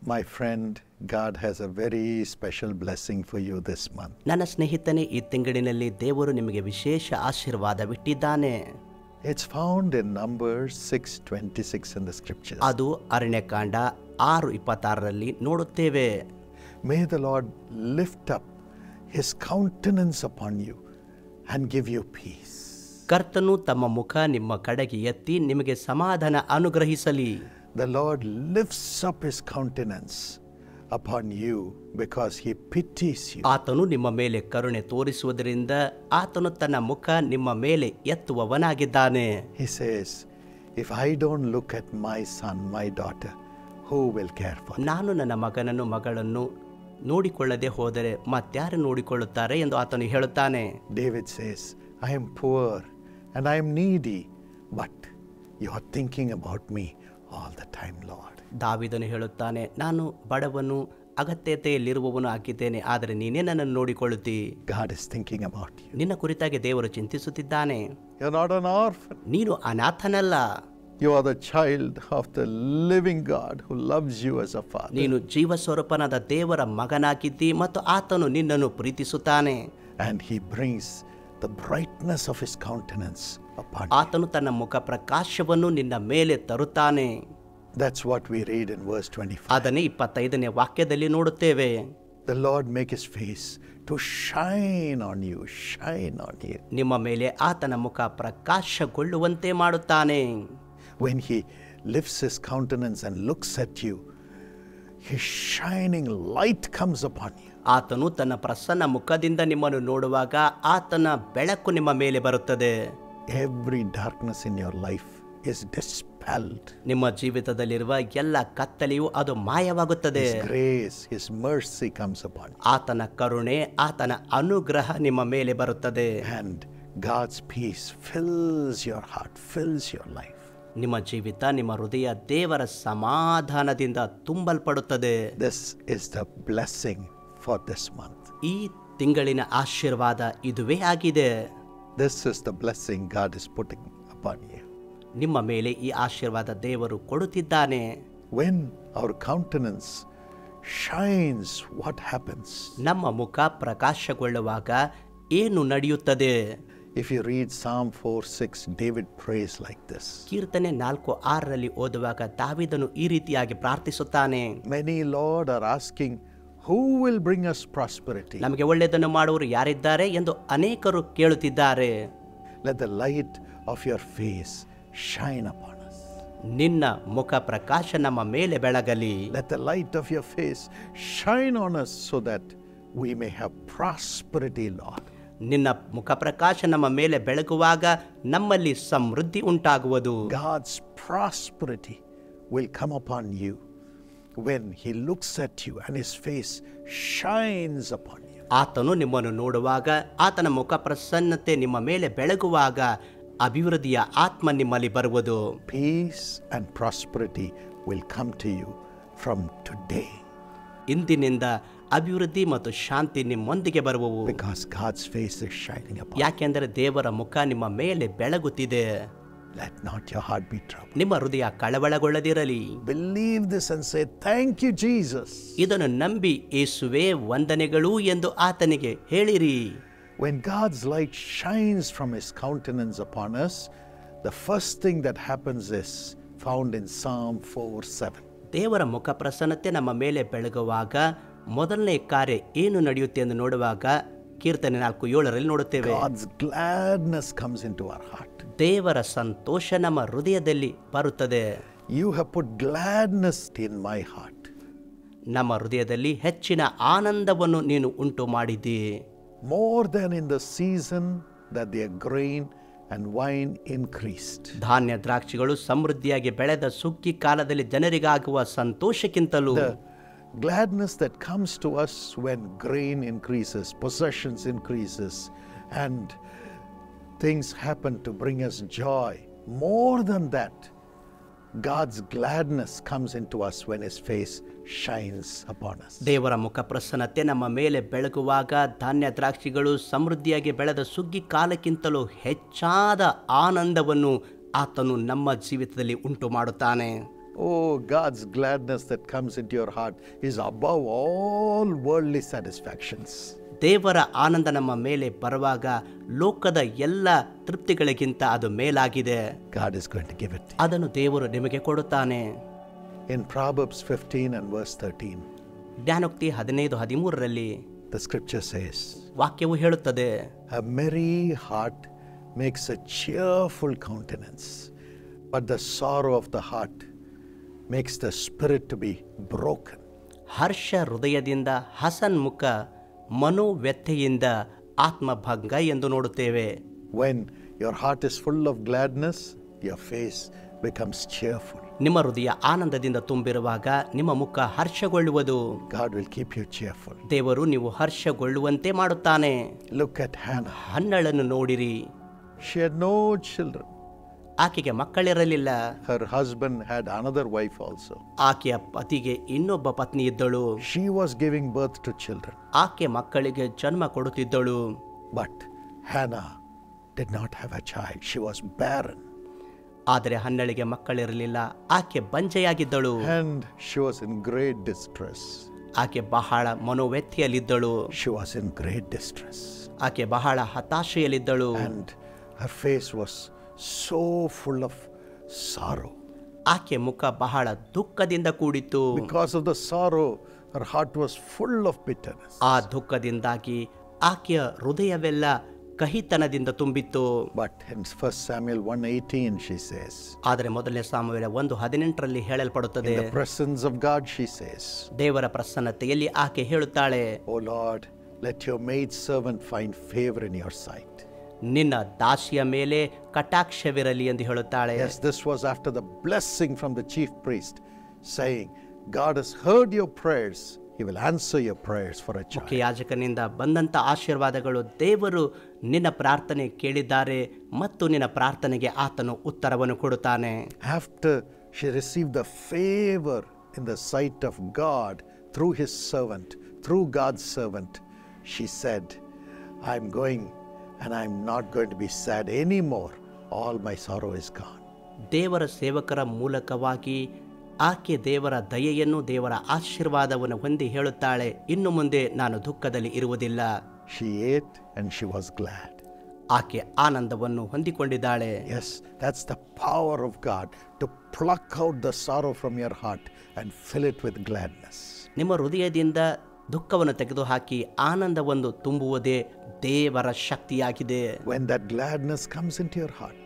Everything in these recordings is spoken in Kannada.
My friend, God has a very special blessing for you this month. ನನ್ನ ಸ್ನೇಹಿತನೇ, ಈ ತಿಂಗಳಿನಲ್ಲಿ ದೇವರು ನಿಮಗೆ ವಿಶೇಷ ಆಶೀರ್ವಾದವಿಟ್ಟಿದ್ದಾನೆ. It's found in Numbers 6:26 in the scriptures. ಅದು ಅರಣ್ಯಕಾಂಡ 6:26ರಲ್ಲಿ ನೋಡುತ್ತೇವೆ. May the Lord lift up his countenance upon you and give you peace. ಕರ್ತನು ತಮ್ಮ ಮುಖ ನಿಮ್ಮ ಕಡೆಗೆ ಎತ್ತಿ ನಿಮಗೆ ಸಮಾಧಾನ ಅನುಗ್ರಹಿಸಲಿ. The Lord lifts up his countenance upon you because he pities you. ಆತನು ನಿಮ್ಮ ಮೇಲೆ ಕರುಣೆ ತೋರಿಸುವುದರಿಂದ ಆತನು ತನ್ನ ಮುಖ ನಿಮ್ಮ ಮೇಲೆ ಎತ್ತುವವನಾಗಿದ್ದಾನೆ. He says, if I don't look at my son, my daughter, who will care for them? ನಾನು ನನ್ನ ಮಗನನ್ನು ಮಗಳನ್ನು ನೋಡಿಕೊಳ್ಳದೆ ಹೋದರೆ ಮತ್ಯಾರು ನೋಡಿಕೊಳ್ಳುತ್ತಾರೆ ಎಂದು ಆತನು ಹೇಳುತ್ತಾನೆ. David says, I am poor and I am needy, but you are thinking about me all the time, Lord. ದಾವೀದನು ಹೇಳುತ್ತಾನೆ, ನಾನು ಬಡವನು ಅಗತ್ಯತೆಯಲ್ಲಿರುವವನು ಆಗಿದ್ದೇನೆ, ಆದರೆ ನೀನೇ ನನ್ನನ್ನು ನೋಡಿಕೊಳ್ಳುತ್ತಿ. God is thinking about you. ನಿನ್ನ ಕುರಿತಾಗಿ ದೇವರು ಚಿಂತಿಸುತ್ತಿದ್ದಾನೆ. You're not an orphan. ನೀನು ಅನಾಥನಲ್ಲ. You are the child of the living God who loves you as a father. ನೀನು ಜೀವಸ್ವರೂಪನಾದ ದೇವರ ಮಗನಾಗಿದ್ದಿ ಮತ್ತು ಆತನು ನಿನ್ನನ್ನು ಪ್ರೀತಿಸುತ್ತಾನೆ. And he brings the brightness of his countenance upon you. ಆತನು ತನ್ನ ಮುಖ ಪ್ರಕಾಶವನ್ನು ನಿನ್ನ ಮೇಲೆ ತರುತ್ತಾನೆ. That's what we read in verse 25. ಅದನ್ನೇ 25ನೇ ವಾಕ್ಯದಲ್ಲಿ ನೋಡುತ್ತೇವೆ. The Lord make his face to shine on you, shine on you. ನಿಮ್ಮ ಮೇಲೆ ಆತನ ಮುಖ ಪ್ರಕಾಶಗೊಳ್ಳುವಂತೆ ಮಾಡುತ್ತಾನೆ. When he lifts his countenance and looks at you, his shining light comes upon you. ಆತನು ತನ್ನ ಪ್ರಸನ್ನ ಮುಖದಿಂದ ನಿಮ್ಮನ್ನು ನೋಡುವಾಗ ಆತನ ಬೆಳಕು ನಿಮ್ಮ ಮೇಲೆ ಬರುತ್ತದೆ. Every darkness in your life is dispelled. ನಿಮ್ಮ ಜೀವಿತದಲ್ಲಿರುವ ಎಲ್ಲ ಕತ್ತಲೆಯು ಅದು ಮಾಯವಾಗುತ್ತದೆ. His grace, his mercy comes upon you. ಆತನ ಕರುಣೆ, ಆತನ ಅನುಗ್ರಹ ನಿಮ್ಮ ಮೇಲೆ ಬರುತ್ತದೆ. And God's peace fills your heart, fills your life. ನಿಮ್ಮ ಜೀವಿತ, ನಿಮ್ಮ ಹೃದಯ ದೇವರ ಸಮಾಧಾನದಿಂದ ತುಂಬಲ್ಪಡುತ್ತದೆ. This is the blessing for this month. ಈ ತಿಂಗಳಿನ ಆಶೀರ್ವಾದ ಇದುವೇ ಆಗಿದೆ. This is the blessing God is putting upon you. ನಿಮ್ಮ ಮೇಲೆ ಈ ಆಶೀರ್ವಾದ ದೇವರು ಕೊಡುತ್ತಿದ್ದಾನೆ. When our countenance shines, what happens? ನಮ್ಮ ಮುಖ ಪ್ರಕಾಶಗೊಳ್ಳುವಾಗ ಏನು ನಡೆಯುತ್ತದೆ? If you read Psalm 4:6, David prays like this. ಕೀರ್ತನೆ 4:6ರಲ್ಲಿ ಓದುವಾಗ ದಾವೀದನು ಈ ರೀತಿಯಾಗಿ ಪ್ರಾರ್ಥಿಸುತ್ತಾನೆ. Many, Lord, are asking, who will bring us prosperity? ನಮಗೆ ಒಳ್ಳೆಯದನ್ನು ಮಾಡುವವರು ಯಾರಿದ್ದಾರೆ ಎಂದು ಅನೇಕರು ಕೇಳುತ್ತಿದ್ದಾರೆ. Let the light of your face shine upon us. ನಿನ್ನ ಮುಖ ಪ್ರಕಾಶ ನಮ್ಮ ಮೇಲೆ ಬೆಳಗಲಿ. Let the light of your face shine on us so that we may have prosperity, Lord. ನಿನ್ನ ಮುಖ ಪ್ರಕಾಶ ನಮ್ಮ ಮೇಲೆ ಬೆಳಗುವಾಗ ನಮ್ಮಲ್ಲಿ ಸಮೃದ್ಧಿ ಉಂಟಾಗುವುದು. God's prosperity will come upon you when he looks at you and his face shines upon you. ಆತನು ನಿಮ್ಮನ್ನು ನೋಡುವಾಗ, ಆತನ ಮುಖ ಪ್ರಸನ್ನತೆ ನಿಮ್ಮ ಮೇಲೆ ಬೆಳಗುವಾಗ ಅಭಿವೃದ್ಧಿಯ ಆತ್ಮ ನಿಮ್ಮಲ್ಲಿ ಬರುವುದು. Peace and prosperity will come to you from today. ಇಂದಿನಿಂದ ಅಭಿವೃದ್ಧಿ ಮತ್ತು ಶಾಂತಿ ನಿಮ್ಮೊಂದಿಗೆ ಬರುವವು. Because God's face is shining upon you. ಯಾಕೆಂದರೆ ದೇವರ ಮುಖ ನಿಮ್ಮ ಮೇಲೆ ಬೆಳಗುತ್ತಿದೆ. Let not your heart be troubled. ನಿಮ್ಮ ಹೃದಯ ಕಳವಳಗೊಳ್ಳದಿರಲಿ. Believe this and say, thank you, Jesus. ಇದನ್ನು ನಂಬಿ, ಯೇಸುವೇ ವಂದನೆಗಳು ಎಂದು ಆತನಿಗೆ ಹೇಳಿರಿ. When God's light shines from his countenance upon us, the first thing that happens is found in Psalm 4:7. ದೇವರ ಮುಖ ಪ್ರಸನ್ನತೆ ನಮ್ಮ ಮೇಲೆ ಬೆಳಗುವಾಗ ಮೊದಲನೇ ಕಾರ್ಯ ಏನು ನಡೆಯುತ್ತೆ ಎಂದು ನೋಡುವಾಗ ಕೀರ್ತನೆ 4:7ರಲ್ಲಿ ನೋಡುತ್ತೇವೆ. God's gladness comes into our heart. ದೇವರ ಸಂತೋಷ ನಮ್ಮ ಹೃದಯದಲ್ಲಿ ಬರುತ್ತದೆ. You have put gladness in my heart. ನಮ್ಮ ಹೃದಯದಲ್ಲಿ ಹೆಚ್ಚಿನ ಆನಂದವನ್ನು ನೀನು ಉಂಟು ಮಾಡಿದ್ದೀ. More than in the season that their grain and wine increased. ಧಾನ್ಯ ದ್ರಾಕ್ಷಿಗಳು ಸಮೃದ್ಧಿಯಾಗಿ ಬೆಳೆದ ಸುಗ್ಗಿ ಕಾಲದಲ್ಲಿ ಜನರಿಗಾಗುವ ಸಂತೋಷಕ್ಕಿಂತಲೂ The gladness that comes to us when grain increases, possessions increases, and things happen to bring us joy. More than that, God's gladness comes into us when his face shines upon us. ದೇವರ ಮುಖ ಪ್ರಸನ್ನತೆ ನಮ್ಮ ಮೇಲೆ ಬೆಳಗುವಾಗ ಧಾನ್ಯ ದ್ರಾಕ್ಷಿಗಳು ಸಮೃದ್ಧಿಯಾಗಿ ಬೆಳೆದ ಸುಗ್ಗಿ ಕಾಲಕ್ಕಿಂತಲೂ ಹೆಚ್ಚಾದ ಆನಂದವನ್ನು ಆತನು ನಮ್ಮ ಜೀವಿತದಲ್ಲಿ ಉಂಟು ಮಾಡುತ್ತಾನೆ. Oh, God's gladness that comes into your heart is above all worldly satisfactions. ದೇವರ ಆನಂದ ನಮ್ಮ ಮೇಲೆ ಬರುವಾಗ ಲೋಕದ ಎಲ್ಲ ತೃಪ್ತಿಗಳಿಗಿಂತ ಅದು ಮೇಲಾಗಿದೆ. God is going to give it. ಅದನ್ನು ದೇವರು ನಿಮಗೆ ಕೊಡುತ್ತಾನೆ. In Proverbs 15 and verse 13, ಜ್ಞಾನೋಕ್ತಿ 15:13 the scripture says, ವಾಕ್ಯವು ಹೇಳುತ್ತದೆ, a merry heart makes a cheerful countenance, but the sorrow of the heart makes the spirit to be broken. ಹರ್ಷ ಹೃದಯದಿಂದ ಹಸನ್ಮುಖ, ಮನೋವ್ಯಥೆಯಿಂದ ಆತ್ಮಭಂಗ ಎಂದು ನೋಡುತ್ತೇವೆ. When your heart is full of gladness, your face becomes cheerful. ನಿಮ್ಮ ಹೃದಯ ಆನಂದದಿಂದ ತುಂಬಿರುವಾಗ ನಿಮ್ಮ ಮುಖ ಹರ್ಷಗೊಳ್ಳುವುದು. God will keep you cheerful. ದೇವರು ನೀವು ಹರ್ಷಗೊಳ್ಳುವಂತೆ ಮಾಡುತ್ತಾನೆ. Look at Hannah. ಹನ್ನಳನ್ನು ನೋಡಿರಿ. She had no children. ಆಕೆಗೆ ಮಕ್ಕಳಿರಲಿಲ್ಲ. Her husband had another wife also. ಆಕೆಯ ಪತಿಗೆ ಇನ್ನೊಬ್ಬ ಪತ್ನಿ ಇದ್ದಳು. She was giving birth to children. ಆಕೆ ಮಕ್ಕಳಿಗೆ ಜನ್ಮ ಕೊಡುತ್ತಿದ್ದಳು. But Hannah did not have a child. She was barren. ಆದರೆ ಹನ್ನಳಿಗೆ ಮಕ್ಕಳಿರಲಿಲ್ಲ. ಆಕೆ ಬಂಜೆಯಾಗಿದ್ದಳು. And she was in great distress. ಆಕೆ ಬಹಳ ಮನೋವ್ಯಥೆಯಲ್ಲಿದ್ದಳು. She was in great distress. ಆಕೆ ಬಹಳ ಹತಾಶೆಯಲ್ಲಿದ್ದಳು. And her face was so full of sorrow. ಆಕೆ ಮುಖ ಬಹಳ ದುಃಖದಿಂದ ಕೂಡಿತ್ತು. Because of the sorrow, her heart was full of bitterness. ಆ ದುಃಖದಿಂದಾಗಿ ಆಕೆಯ ಹೃದಯವೆಲ್ಲ ಕಹಿತನದಿಂದ ತುಂಬಿತ್ತು. But in 1 Samuel 1:18 she says, ಆದರೆ ಮೊದಲನೇ ಸಾಮುವೇಲ 1:18 ಹೇಳಲ್ಪಡುತ್ತದೆ, in the presence of God she says, ದೇವರ ಪ್ರಸನ್ನತೆಯಲ್ಲಿ ಆಕೆ ಹೇಳುತ್ತಾಳೆ, O Lord, let your maid servant find favor in your sight. ನಿನ್ನ ದಾಸಿಯ ಮೇಲೆ ಕಟಾಕ್ಷವಿರಲಿ ಎಂದು ಹೇಳುತ್ತಾಳೆ. Yes, this was after the blessing from the chief priest saying, God has heard your prayers. He will answer your prayers for a child. ಮುಖ್ಯ ಯಾಜಕನಿಂದ ಬಂದಂತ ಆಶೀರ್ವಾದಗಳು, ದೇವರು ನಿನ್ನ ಪ್ರಾರ್ಥನೆ ಕೇಳಿದ್ದಾರೆ ಮತ್ತು ನಿನ್ನ ಪ್ರಾರ್ಥನೆಗೆ ಆತನು ಉತ್ತರವನ್ನು ಕೊಡುತ್ತಾನೆ. After she received the favor in the sight of God through his servant, through God's servant, she said, I'm going and I'm not going to be sad anymore. All my sorrow is gone. ದೇವರ ಸೇವಕರ ಮೂಲಕವಾಗಿ ಆಕೆ ದೇವರ ದಯೆಯನ್ನು, ದೇವರ ಆಶೀರ್ವಾದವನ್ನು ಹೊಂದಿ ಹೇಳುತ್ತಾಳೆ, ಇನ್ನು ಮುಂದೆ ನಾನು ದುಃಖದಲ್ಲಿ ಇರುವುದಿಲ್ಲ. She ate and she was glad. ಆಕೆ ಆನಂದವನ್ನು ಹೊಂದಿಕೊಂಡಿದ್ದಾಳೆ. Yes, that's the power of God to pluck out the sorrow from your heart and fill it with gladness. ನಿಮ್ಮ ಹೃದಯದಿಂದ ದುಃಖವನ್ನು ತೆಗೆದುಹಾಕಿ ಆನಂದವನ್ನು ತುಂಬುವುದೇ ದೇವರ ಶಕ್ತಿಯಾಗಿದೆ. When that gladness comes into your heart,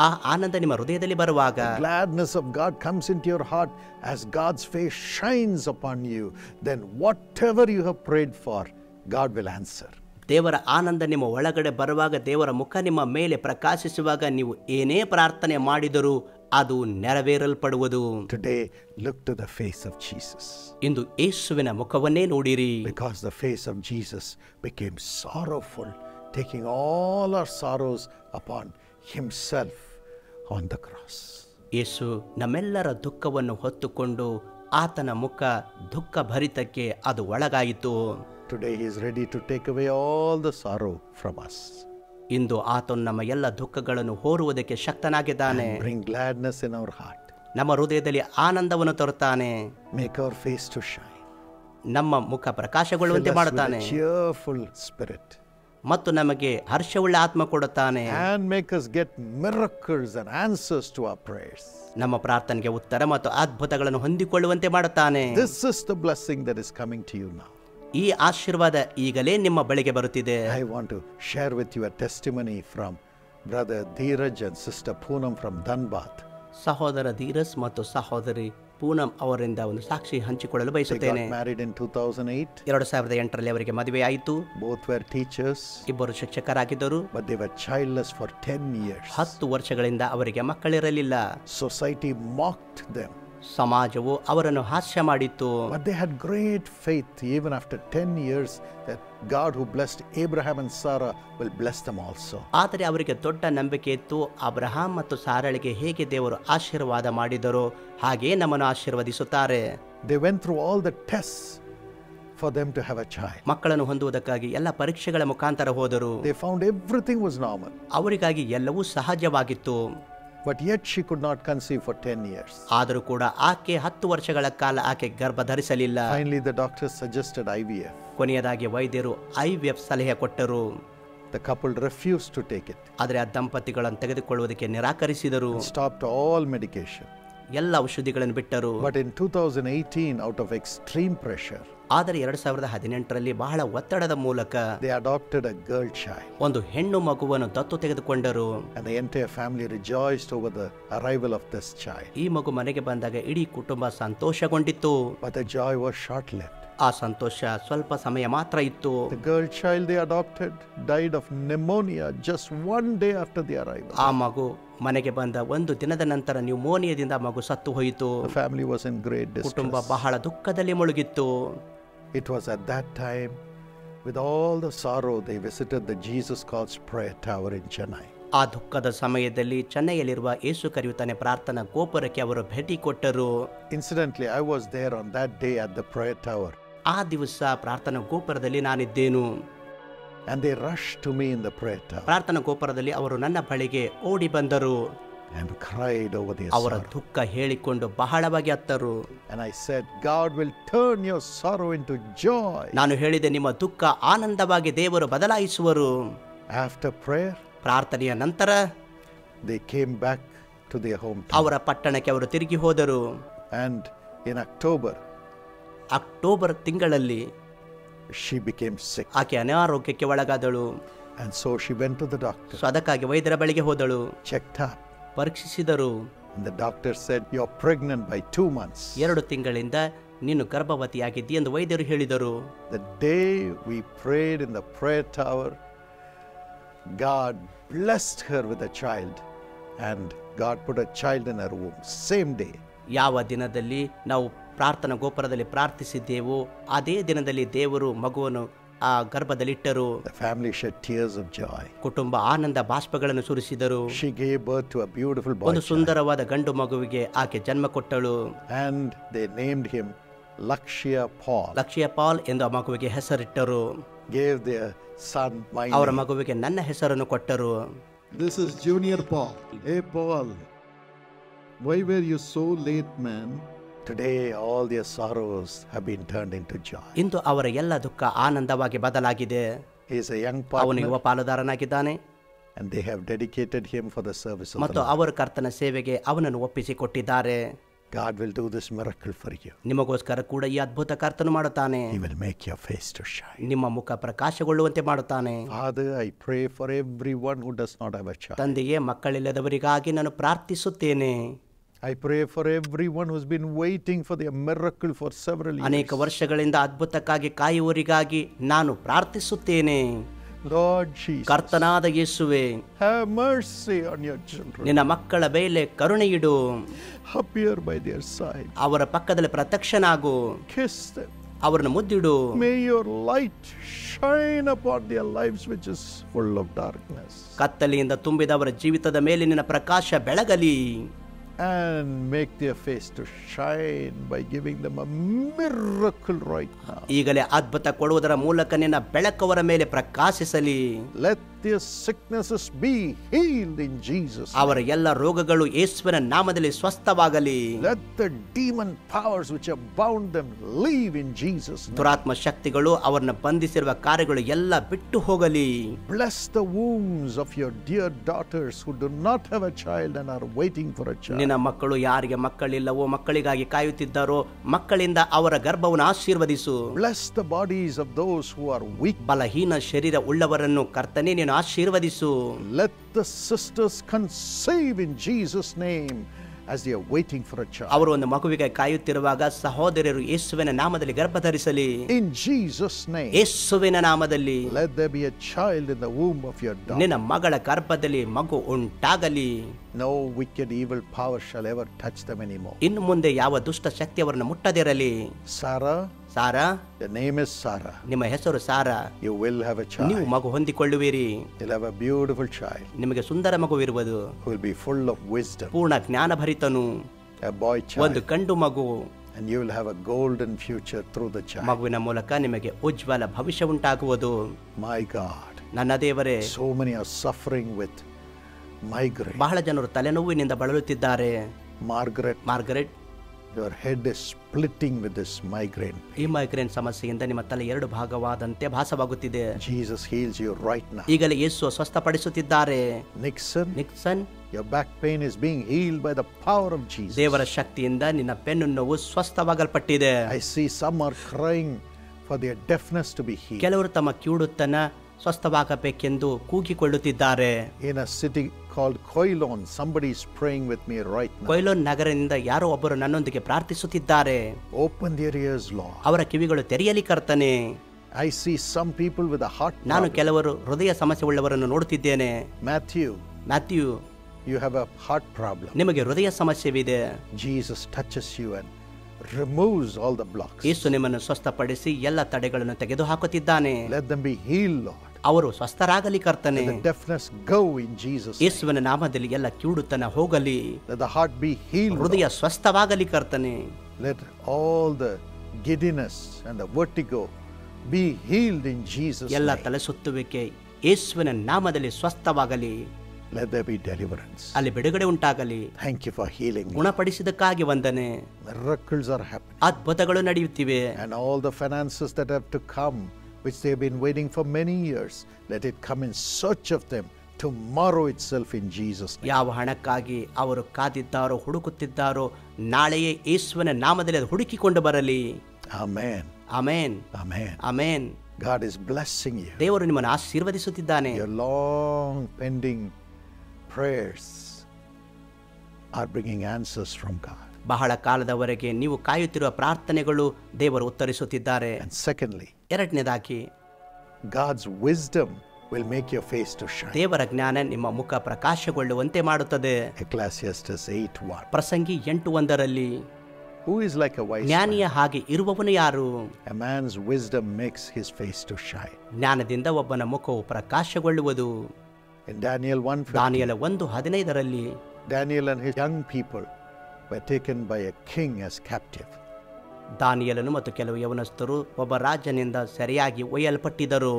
ಆ ಆನಂದ ನಿಮ್ಮ ಹೃದಯದಲ್ಲಿ ಬರುವಾಗ, the gladness of God comes into your heart as God's face shines upon you, then whatever you have prayed for, God will answer. ದೇವರ ಆನಂದ ನಿಮ್ಮ ಒಳಗಡೆ ಬರುವಾಗ, ದೇವರ ಮುಖ ನಿಮ್ಮ ಮೇಲೆ ಪ್ರಕಾಶಿಸುವಾಗ, ನೀವು ಏನೇ ಪ್ರಾರ್ಥನೆ ಮಾಡಿದರೂ ಅದು ನೆರವೇರಲ್ಪಡುವುದು. Today, look to the face of Jesus. ಇಂದು ಯೇಸುವಿನ ಮುಖವನ್ನೇ ನೋಡಿರಿ. Because the face of Jesus became sorrowful, taking all our sorrows upon himself on the cross. ಯೇಸು ನಮ್ಮೆಲ್ಲರ ದುಃಖವನ್ನು ಹೊತ್ತುಕೊಂಡು ಆತನ ಮುಖ ದುಃಖ ಭರಿತಕ್ಕೆ ಅದು ಒಳಗಾಯಿತು. Today he is ready to take away all the sorrow from us. ಇಂದು ಆತನು ನಮ್ಮ ಎಲ್ಲ ದುಃಖಗಳನ್ನು ಹೊರುವುದಕ್ಕೆ ಶಕ್ತನಾಗಿದ್ದಾನೆ. And bring gladness in our heart. ನಮ್ಮ ಹೃದಯದಲ್ಲಿ ಆನಂದವನ್ನು ತರುತ್ತಾನೆ. Make our face to shine. ನಮ್ಮ ಮುಖ ಪ್ರಕಾಶಗೊಳ್ಳುವಂತೆ Fill us with ಮಾಡುತ್ತಾನೆ. a cheerful spirit. ಮತ್ತು ನಮಗೆ ಹರ್ಷವುಳ್ಳ ಆತ್ಮ ಕೊಡುತ್ತಾನೆ. And make us get miracles and answers to our prayers. ನಮ್ಮ ಪ್ರಾರ್ಥನೆಗೆ ಉತ್ತರ ಮತ್ತು ಅದ್ಭುತಗಳನ್ನು ಹೊಂದಿಕೊಳ್ಳುವಂತೆ ಮಾಡುತ್ತಾನೆ. This is the blessing that is coming to you now. ಈ ಆಶೀರ್ವಾದ ಈಗಲೇ ನಿಮ್ಮ ಬಳಿಗೆ ಬರುತ್ತಿದೆ. I want to share with you a testimony from Brother Dheeraj and Sister Poonam from Dhanbad. ಸಹೋದರ ಧೀರಸ್ ಮತ್ತು ಸಹೋದರಿ ಪೂನಂ ಅವರಿಂದ ಒಂದು ಸಾಕ್ಷಿ ಹಂಚಿಕೊಳ್ಳಲು They ಬಯಸುತ್ತೇನೆ. got married in 2008. 2008 ಅವರಿಗೆ ಮದುವೆಯಾಯಿತು. Both were teachers, ಇಬ್ಬರು ಶಿಕ್ಷಕರಾಗಿದ್ದರು. but they were childless for 10 years. 10 ವರ್ಷಗಳಿಂದ ಅವರಿಗೆ ಮಕ್ಕಳಿರಲಿಲ್ಲ. Society mocked them. ಸಮಾಜವು ಅವರನ್ನು ಹಾಸ್ಯ ಮಾಡಿತ್ತು. But they had great faith even after 10 years that God who blessed Abraham and Sarah will bless them also. ಆದರೆ ಅವರಿಗೆ ದೊಡ್ಡ ನಂಬಿಕೆ ಇತ್ತು, ಅಬ್ರಹಾಂ ಮತ್ತು ಸಾರಳಿಗೆ ಹೇಗೆ ದೇವರು ಆಶೀರ್ವಾದ ಮಾಡಿದರೋ ಹಾಗೆಯೇ ನಮ್ಮನ್ನು ಆಶೀರ್ವದಿಸುತ್ತಾರೆ. They went through all the tests for them to have a child. ಮಕ್ಕಳನ್ನು ಹೊಂದುವುದಕ್ಕಾಗಿ ಎಲ್ಲ ಪರೀಕ್ಷೆಗಳ ಮುಖಾಂತರ ಹೋದರು. They found everything was normal. ಅವರಿಗಾಗಿ ಎಲ್ಲವೂ ಸಹಜವಾಗಿತ್ತು. But yet she could not conceive for 10 years. ಆದರೂ ಕೂಡ ಆಕೆ 10 ವರ್ಷಗಳ ಕಾಲ ಆಕೆ ಗರ್ಭ ಧರಿಸಲಿಲ್ಲ. Finally, the doctors suggested IVF. ಕೊನೆಯದಾಗಿ ವೈದ್ಯರು IVF ಸಲಹೆ ಕೊಟ್ಟರು. The couple refused to take it. ಆದರೆ ಆ ದಂಪತಿಗಳನ್ನು ತೆಗೆದುಕೊಳ್ಳುವುದಕ್ಕೆ ನಿರಾಕರಿಸಿದರು. Stopped all medication. ಎಲ್ಲ ಔಷಧಿಗಳನ್ನು ಬಿಟ್ಟರು. But in 2018, out of extreme pressure, ಆದರೆ 2018ರಲ್ಲಿ ಬಹಳ ಒತ್ತಡದ ಮೂಲಕ they adopted a girl child. ಒಂದು ಹೆಣ್ಣು ಮಗುವನ್ನು ದತ್ತು ತೆಗೆದುಕೊಂಡರು. And the entire family rejoiced over the arrival of this child. ಈ ಮಗು ಮನೆಗೆ ಬಂದಾಗ ಇಡೀ ಕುಟುಂಬ ಸಂತೋಷಗೊಂಡಿತ್ತು. But the joy was short-lived. ಆ ಸಂತೋಷ ಸ್ವಲ್ಪ ಸಮಯ ಮಾತ್ರ ಇತ್ತು. The girl child they adopted died of pneumonia just one day after the arrival. ಆ ಮಗು ಮನೆಗೆ ಬಂದ ಒಂದು ದಿನದ ನಂತರ ನ್ಯೂಮೋನಿಯಾದಿಂದ ಮಗು ಸತ್ತು ಹೋಯಿತು. The family was in great distress. ಕುಟುಂಬ ಬಹಳ ದುಃಖದಲ್ಲಿ ಮುಳುಗಿತ್ತು. It was at that time, with all the sorrow, they visited the Jesus Calls Prayer Tower in Chennai. ಆ ದುಃಖದ ಸಮಯದಲ್ಲಿ ಚೆನ್ನೈಯಲ್ಲಿರುವ ಯೇಸು ಕರೆಯುತ್ತಾನೆ ಪ್ರಾರ್ಥನಾ ಗೋಪುರಕ್ಕೆ ಅವರು ಭೇಟಿ ಕೊಟ್ಟರು. Incidentally, I was there on that day at the prayer tower. ಆ ದಿವಸ ಪ್ರಾರ್ಥನಾ ಗೋಪುರದಲ್ಲಿ ನಾನಿದ್ದೇನು. And they rushed to me in the prayer tower. ಪ್ರಾರ್ಥನಾ ಗೋಪುರದಲ್ಲಿ ಅವರು ನನ್ನ ಬಳಿಗೆ ಓಡಿ ಬಂದರು. And cried over their ಅವರ sorrow. ದುಃಖ ಹೇಳಿಕೊಂಡು ಬಹಳವಾಗಿ ಅತ್ತರು. And I said, God will turn your sorrow into joy. ನಾನು ಹೇಳಿದೆ, ನಿಮ್ಮ ದುಃಖ ಆನಂದವಾಗಿ ದೇವರು ಬದಲಾಯಿಸುವರು. After prayer, ಪ್ರಾರ್ಥನೆಯ ನಂತರ they came back to their hometown. ಅವರ ಪಟ್ಟಣಕ್ಕೆ ಅವರು ತಿರುಗಿ ಹೋದರು. And in October, ಅಕ್ಟೋಬರ್ ತಿಂಗಳಲ್ಲಿ she became sick. ಆಕೆ ಅನಾರೋಗ್ಯಕ್ಕೆ ಒಳಗಾದಳು. And so she went to the doctor, so ಅದಕ್ಕಾಗಿ ವೈದ್ಯರ ಬಳಿಗೆ ಹೋದಳು. checked up. ಪರೀಕ್ಷಿಸಿದರು. And the doctor said, you're pregnant by 2 months. 2 ತಿಂಗಳಿಂದ ನೀನು ಗರ್ಭವತಿಯಾಗಿದ್ದಿ ಎಂದು ವೈದ್ಯರು ಹೇಳಿದರು. The day we prayed in the prayer tower, God blessed her with a child, and God put a child in her womb. Same day. ಯಾವ ದಿನದಲ್ಲಿ ನಾವು ಪ್ರಾರ್ಥನಾ ಗೋಪುರದಲ್ಲಿ ಪ್ರಾರ್ಥಿಸಿದ್ದೆವು ಅದೇ ದಿನದಲ್ಲಿ ದೇವರು ಮಗುವನ್ನು ಆ ಗರ್ಭದಲ್ಲಿಟ್ಟರು. The family shed tears of joy. ಕುಟುಂಬ ಆನಂದ ಬಾಷ್ಪಗಳನ್ನು ಸುರಿಸಿದರು. She gave birth to a beautiful boy ಒಂದು child. ಸುಂದರವಾದ ಗಂಡು ಮಗುವಿಗೆ ಆಕೆ ಜನ್ಮ ಕೊಟ್ಟಳು. And they named him Lakshya Paul. ಲಕ್ಷ್ಯ ಪಾಲ್ ಎಂದು ಆ ಮಗುವಿಗೆ ಹೆಸರಿಟ್ಟರು. Gave their son my ಅವರ name. ಮಗುವಿಗೆ ನನ್ನ ಹೆಸರನ್ನು ಕೊಟ್ಟರು. This is Junior Paul. Hey Paul, why were you so late, man? Today all their sorrows have been turned into joy. ಇಂದು ಅವರ ಎಲ್ಲ ದುಃಖ ಆನಂದವಾಗಿ ಬದಲಾಗಿದೆ. He is a young ಅವನು partner, ಯುವ ಪಾಲುದಾರನಾಗಿದ್ದಾನೆ and they have dedicated him for the service of ಮತ್ತು the Lord. ಅವರು ಕರ್ತನ ಸೇವೆಗೆ ಅವನನ್ನು ಒಪ್ಪಿಸಿಕೊಟ್ಟಿದ್ದಾರೆ. God will do this miracle for you. ನಿಮಗೋಸ್ಕರ ಕೂಡ ಈ ಅದ್ಭುತ ಕರ್ತನು ಮಾಡುತ್ತಾನೆ. He will make your face to shine. ನಿಮ್ಮ ಮುಖ ಪ್ರಕಾಶಗೊಳ್ಳುವಂತೆ ಮಾಡುತ್ತಾನೆ. Father, I pray for everyone who does not have a child. ತಂದೆಯೇ, ಮಕ್ಕಳಿಲ್ಲದವರಿಗಾಗಿ ನಾನು ಪ್ರಾರ್ಥಿಸುತ್ತೇನೆ. I pray for everyone who's been waiting for their miracle for several years. ಅನೇಕ ವರ್ಷಗಳಿಂದ ಅದ್ಭುತಕ್ಕಾಗಿ ಕಾಯುವವರಿಗಾಗಿ ನಾನು ಪ್ರಾರ್ಥಿಸುತ್ತೇನೆ. Lord Jesus, ಕರ್ತನಾದ ಯೇಸುವೆ, have mercy on your children. ನಿನ್ನ ಮಕ್ಕಳ ಮೇಲೆ ಕರುಣೆಯಿಡು. Appear by their side. ಅವರ ಪಕ್ಕದಲ್ಲಿ ಪ್ರತ್ಯಕ್ಷನಾಗು. Kiss them. ಅವರನ್ನು ಮುದ್ದಿಡು. May your light shine upon their lives which is full of darkness. ಕತ್ತಲೆಯಿಂದ ತುಂಬಿದವರ ಜೀವಿತದ ಮೇಲೆ ನಿನ್ನ ಪ್ರಕಾಶ ಬೆಳಗಲಿ. And make their face to shine by giving them a miracle right now. ಈಗಲೇ ಅದ್ಭುತ ಕೊಡುವುದರ ಮೂಲಕ ನಿನ್ನ ಬೆಳಕವರ ಮೇಲೆ ಪ್ರಕಾಶಿಸಲಿ. Let their sicknesses be healed in Jesus' ಅವರ name. ಎಲ್ಲ ರೋಗಗಳು ಯೇಸುವಿನ ನಾಮದಲ್ಲಿ ಸ್ವಸ್ಥವಾಗಲಿ. Let the demon powers which have bound them leave in Jesus' name. ದುರಾತ್ಮ ಶಕ್ತಿಗಳು ಅವರನ್ನು ಬಂಧಿಸಿರುವ ಕಾರ್ಯಗಳು ಎಲ್ಲ ಬಿಟ್ಟು ಹೋಗಲಿ. Bless the wombs of your dear daughters who do not have a child and are waiting for a child. ನಿನ್ನ ಮಕ್ಕಳು ಯಾರಿಗೆ ಮಕ್ಕಳಿಲ್ಲವೋ, ಮಕ್ಕಳಿಗಾಗಿ ಕಾಯುತ್ತಿದ್ದಾರೋ, ಮಕ್ಕಳಿಂದ ಅವರ ಗರ್ಭವನ್ನು ಆಶೀರ್ವದಿಸು. Bless the bodies of those who are weak. ಬಲಹೀನ ಶರೀರ ಉಳ್ಳವರನ್ನು ಕರ್ತನೇ ನೀನು ಆಶೀರ್ವದಿಸು. Let the sisters conceive in Jesus' name as they are waiting for a child. ಅವರು ಒಂದು ಮಗುವಿಗೆ ಕಾಯುತ್ತಿರುವಾಗ ಸಹೋದರರು ಯೇಸುವಿನ ನಾಮದಲ್ಲಿ ಗರ್ಭ ಧರಿಸಲಿ. In Jesus' name. ಯೇಸುವಿನ ನಾಮದಲ್ಲಿ Let there be a child in the womb of your daughter. ನಿನ್ನ ಮಗಳ ಗರ್ಭದಲ್ಲಿ ಮಗು ಉಂಟಾಗಲಿ. No wicked evil power shall ever touch them anymore. ಇನ್ನು ಮುಂದೆ ಯಾವ ದುಷ್ಟ ಶಕ್ತಿ ಅವರನ್ನು ಮುಟ್ಟದಿರಲಿ. Sarah, Sara, the name is Sarah. ನಿಮ್ಮ ಹೆಸರು Sara. You will have a ನೀವು child. ಮಗು ಹೊಂದಿಕೊಳ್ಳುವಿರಿ. You'll have a beautiful child ನಿಮಗೆ ಸುಂದರ ಮಗುವಿರುವುದು. who will be full of wisdom. ಪೂರ್ಣ ಜ್ಞಾನಭರಿತನು. A boy ಒಂದು child. ಗಂಡು ಮಗು. And you will have a golden future through the child. ಮಗುವಿನ ಮೂಲಕ ನಿಮಗೆ ಉಜ್ವಲ ಭವಿಷ್ಯ ಉಂಟಾಗುವುದು. My God. ನನ್ನ ದೇವರೇ, So many are suffering with migraine. ಬಹಳ ಜನರು ತಲೆನೋವಿನಿಂದ ಬಳಲುತ್ತಿದ್ದಾರೆ. Margaret, your head is splitting with this migraine. ಈ ಮೈಗ್ರೇನ್ ಸಮಸ್ಯೆಯಿಂದ ನಿಮ್ಮ ತಲೆ ಎರಡು ಭಾಗವಾದಂತೆ ಭಾಸವಾಗುತ್ತಿದೆ. Jesus heals you right now. ಈಗಲೇ ಯೇಸು ಸ್ವಸ್ಥಪಡಿಸುತ್ತಿದ್ದಾರೆ. Nixon, your back pain is being healed by the power of Jesus. ದೇವರ ಶಕ್ತಿಯಿಂದ ನಿನ್ನ ಬೆನ್ನು ನೋವು ಸ್ವಸ್ಥವಾಗಲ್ಪಟ್ಟಿದೆ. I see some are crying for their deafness to be healed. ಕೆಲವರು ತಮ್ಮ ಕಿವುಡುತನ ಸ್ವಸ್ಥವಾಗಬೇಕೆಂದು ಕೂಗಿಕೊಳ್ಳುತ್ತಿದ್ದಾರೆ. In a city called Koilon, somebody is praying with me right now. ಕೊಯ್ಲೋನ್ ನಗರದಿಂದ ಯಾರೋ ಒಬ್ಬರು ನನ್ನೊಂದಿಗೆ ಪ್ರಾರ್ಥಿಸುತ್ತಿದ್ದಾರೆ. Open their ears, Lord. ಅವರ ಕಿವಿಗಳು ತೆರೆಯಲಿ ಕರ್ತನೆ. I see some people with a heart problem. ನಾನು ಕೆಲವರು ಹೃದಯ ಸಮಸ್ಯೆ ಉಳ್ಳವರನ್ನು ನೋಡುತ್ತಿದ್ದೇನೆ. Matthew, you have a heart problem. ನಿಮಗೆ ಹೃದಯ ಸಮಸ್ಯೆವಿದೆ. Jesus touches you and removes all the blocks. ಯೇಸು ನಿಮ್ಮನ್ನು ಸ್ವಸ್ಥಪಡಿಸಿ ಎಲ್ಲ ತಡೆಗಳನ್ನು ತೆಗೆದುಹಾಕುತ್ತಿದ್ದಾನೆ. Let them be healed, Lord. ಅವರು ಸ್ವಸ್ಥರಾಗಲಿ ಕರ್ತನೆ. Let the deafness go in Jesus' name. ಯೇಸುವಿನ ನಾಮದಲ್ಲಿ ಎಲ್ಲ ಕಿವುಡುತನ ಹೋಗಲಿ. Let the heart be healed, ಹೃದಯ Lord. ಸ್ವಸ್ಥವಾಗಲಿ ಕರ್ತನೆ. Let all the giddiness and the vertigo be healed in Jesus' ಎಲ್ಲ name. ತಲೆಸುತ್ತುವಿಕೆ ಯೇಸುವಿನ ನಾಮದಲ್ಲಿ ಸ್ವಸ್ಥವಾಗಲಿ. Let there be deliverance. ಅಲ್ಲಿ ಬಿಡುಗಡೆ ಉಂಟಾಗಲಿ. Thank you for healing me. ಗುಣಪಡಿಸಿದಕ್ಕಾಗಿ ವಂದನೆ. Miracles are happening. ಅದ್ಭುತಗಳು ನಡೆಯುತ್ತಿವೆ. And all the finances that have to come, which they have been waiting for many years, let it come in search of them tomorrow itself in Jesus' name. ಯಾವ ಹಣಕ್ಕಾಗಿ ಅವರು ಕಾದಿದ್ದಾರೋ ಹುಡುಕುತ್ತಿದ್ದಾರೋ ನಾಳೆಯೇ ಯೇಸುವಿನ ನಾಮದಲ್ಲಿ ಅದು ಹುಡುಕಿಕೊಂಡು ಬರಲಿ. Amen. Amen. Amen. Amen. God is blessing you. ದೇವರು ನಿಮ್ಮನ್ನು ಆಶೀರ್ವದಿಸುತ್ತಿದ್ದಾನೆ. Your long pending prayers are bringing answers from God. ಬಹಳ ಕಾಲದವರೆಗೆ ನೀವು ಕಾಯುತ್ತಿರುವ ಪ್ರಾರ್ಥನೆಗಳು ದೇವರು ಉತ್ತರಿಸುತ್ತಿದ್ದಾರೆ. And secondly, ಎರಡನೇದಾಗಿ God's wisdom will make your face to shine. ದೇವರ ಜ್ಞಾನ ನಿಮ್ಮ ಮುಖ ಪ್ರಕಾಶಗೊಳ್ಳುವಂತೆ ಮಾಡುತ್ತದೆ. Ecclesiastes 8:1. ಪ್ರಸಂಗಿ 8:1 Who is like a wise man? ಜ್ಞಾನಿಯ ಹಾಗೆ ಇರುವವನು ಯಾರು? A man's wisdom makes his face to shine. ಜ್ಞಾನದಿಂದ ಒಬ್ಬನ ಮುಖವು ಪ್ರಕಾಶಗೊಳ್ಳುವುದು. In Daniel 1:15, ದಾನಿಯೇಲ 1:15 Daniel and his young people were taken by a king as captive. ದಾನಿಯೇಲನು ಮತ್ತು ಕೆಲವು ಯವನಸ್ಥರು ಒಬ್ಬ ರಾಜನಿಂದ ಸರಿಯಾಗಿ ಒಯ್ಯಲ್ಪಟ್ಟಿದ್ದರು.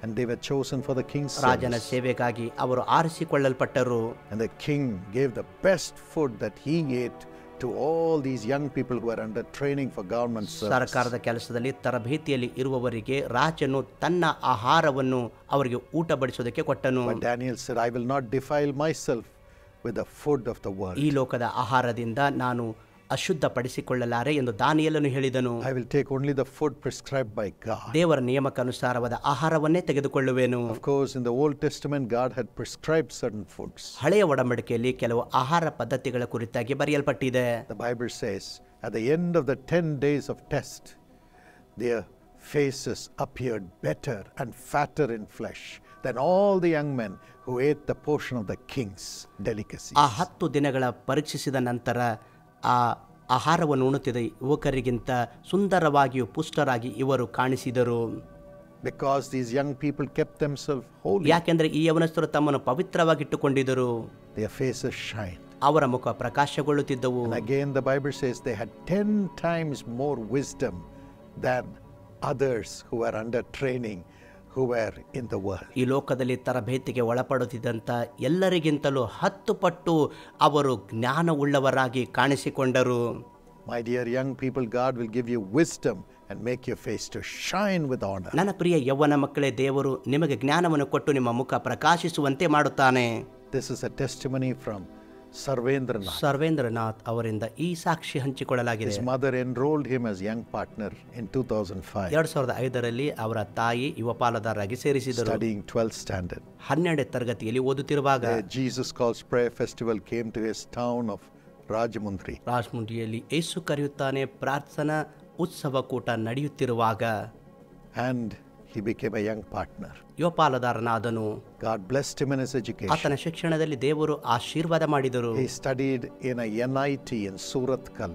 And they were chosen for the king's ರಾಜನ service. ಸೇವೆಗಾಗಿ ಅವರು ಆರಿಸಿಕೊಳ್ಳಲ್ಪಟ್ಟರು. And the king gave the best food that he ate to all these young people who are under training for government service. ಸರ್ಕಾರದ ಕೆಲಸದಲ್ಲಿ ತರಬೇತಿಯಲ್ಲಿ ಇರುವವರಿಗೆ ರಾಜನು ತನ್ನ ಆಹಾರವನ್ನು ಅವರಿಗೆ ಊಟ ಬಡಿಸೋದಕ್ಕೆ ಕೊಟ್ಟನು. But Daniel said, I will not defile myself with the food of the world. ಈ ಲೋಕದ ಆಹಾರದಿಂದ ನಾನು ಅಶುದ್ಧಪಡಿಸಿಕೊಳ್ಳಲಾರೆ ಎಂದು ದಾನಿಯೇಲನು ಹೇಳಿದನು. I will take only the food prescribed by God. ದೇವರ ನಿಯಮಕ್ಕನುಸಾರವಾದ ಆಹಾರವನ್ನೇ ತೆಗೆದುಕೊಳ್ಳುವೆನು. Of course, in the Old Testament, God had prescribed certain foods. ಹಳೆಯ ಒಡಂಬಡಿಕೆಯಲ್ಲಿ ಕೆಲವು ಆಹಾರ ಪದ್ಧತಿಗಳ ಕುರಿತಾಗಿ ಬರೆಯಲ್ಪಟ್ಟಿದೆ. The Bible says, at the end of the 10 days of test, their faces appeared better and fatter in flesh than all the young men who ate the portion of the king's delicacies. ಆ 10 ದಿನಗಳ ಪರೀಕ್ಷಿಸಿದ ನಂತರ ಆ ಆಹಾರವನ್ನು ಉಣ್ಣುತ್ತಿದ್ದ ಯುವಕರಿಗಿಂತ ಸುಂದರವಾಗಿಯೂ ಪುಷ್ಟರಾಗಿ ಇವರು ಕಾಣಿಸಿದರು. Because these young people kept themselves holy. ಯಾಕೆಂದರೆ ಈ ಯವನಸ್ಥರು ತಮ್ಮನ್ನು ಪವಿತ್ರವಾಗಿಟ್ಟುಕೊಂಡಿದ್ದರು. Their faces shined. ಅವರ ಮುಖ ಪ್ರಕಾಶಗೊಳ್ಳುತ್ತಿದ್ದವು. And again the Bible says they had 10 times more wisdom than others who were under training, who were in the world. ಈ ಲೋಕದಲ್ಲಿ ತರಬೇತಿಗೆ ಒಳಪಡುತ್ತಿದ್ದಂಥ ಎಲ್ಲರಿಗಿಂತಲೂ 10 ಪಟ್ಟು ಅವರು ಜ್ಞಾನವುಳ್ಳವರಾಗಿ ಕಾಣಿಸಿಕೊಂಡರು. My dear young people, God will give you wisdom and make your face to shine with honor. ನನ್ನ ಪ್ರಿಯ ಯೌವನ ಮಕ್ಕಳೇ, ದೇವರು ನಿಮಗೆ ಜ್ಞಾನವನ್ನು ಕೊಟ್ಟು ನಿಮ್ಮ ಮುಖ ಪ್ರಕಾಶಿಸುವಂತೆ ಮಾಡುತ್ತಾನೆ. This is a testimony from ಸರ್ವೇಂದ್ರನಾಥ್ ಅವರಿಂದ ಈ ಸಾಕ್ಷಿ ಹಂಚಿಕೊಳ್ಳಲಾಗಿದೆ. His mother enrolled him as young partner in 2005. 2005 ಅವರ ತಾಯಿ ಯುವ ಪಾಲುದಾರರಾಗಿ ಸೇರಿಸಿದರು. Studying 12th standard. 12ನೇ ತರಗತಿಯಲ್ಲಿ ಓದುತ್ತಿರುವಾಗ Jesus Calls Prayer Festival came to his town of Rajamundri. ರಾಜಮುಂಡ್ರಿಯಲ್ಲಿ ಯೇಸು ಕರೆಯುತ್ತಾನೆ ಪ್ರಾರ್ಥನಾ ಉತ್ಸವ ಕೂಟ ನಡೆಯುತ್ತಿರುವಾಗ And he became a young partner. ಯುವ ಪಾಲುದಾರನಾದನು. God blessed him in his education. ಆತನ ಶಿಕ್ಷಣದಲ್ಲಿ ದೇವರು ಆಶೀರ್ವಾದ ಮಾಡಿದರು. He studied in a NIT in Surathkal,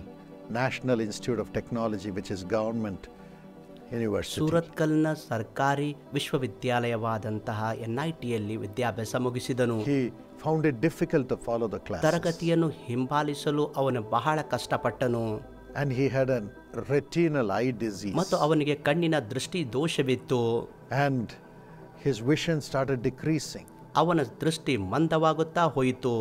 National Institute of Technology, which is government university. ಸೂರತ್ಕಲ್ನ ಸರ್ಕಾರಿ ವಿಶ್ವವಿದ್ಯಾಲಯವಾದಂತಹ NITಯಲ್ಲಿ ವಿದ್ಯಾಭ್ಯಾಸ ಮುಗಿಸಿದನು. He found it difficult to follow the classes. ತರಗತಿಯನ್ನು ಹಿಂಬಾಲಿಸಲು ಅವನು ಬಹಳ ಕಷ್ಟಪಟ್ಟನು. And he had a retinal eye disease. ಮತ್ತು ಅವನಿಗೆ ಕಣ್ಣಿನ ದೃಷ್ಟಿ ದೋಷವಿತ್ತು. And his vision started decreasing. ಅವನ ದೃಷ್ಟಿ ಮಂದವಾಗುತ್ತಾ ಹೋಯಿತು.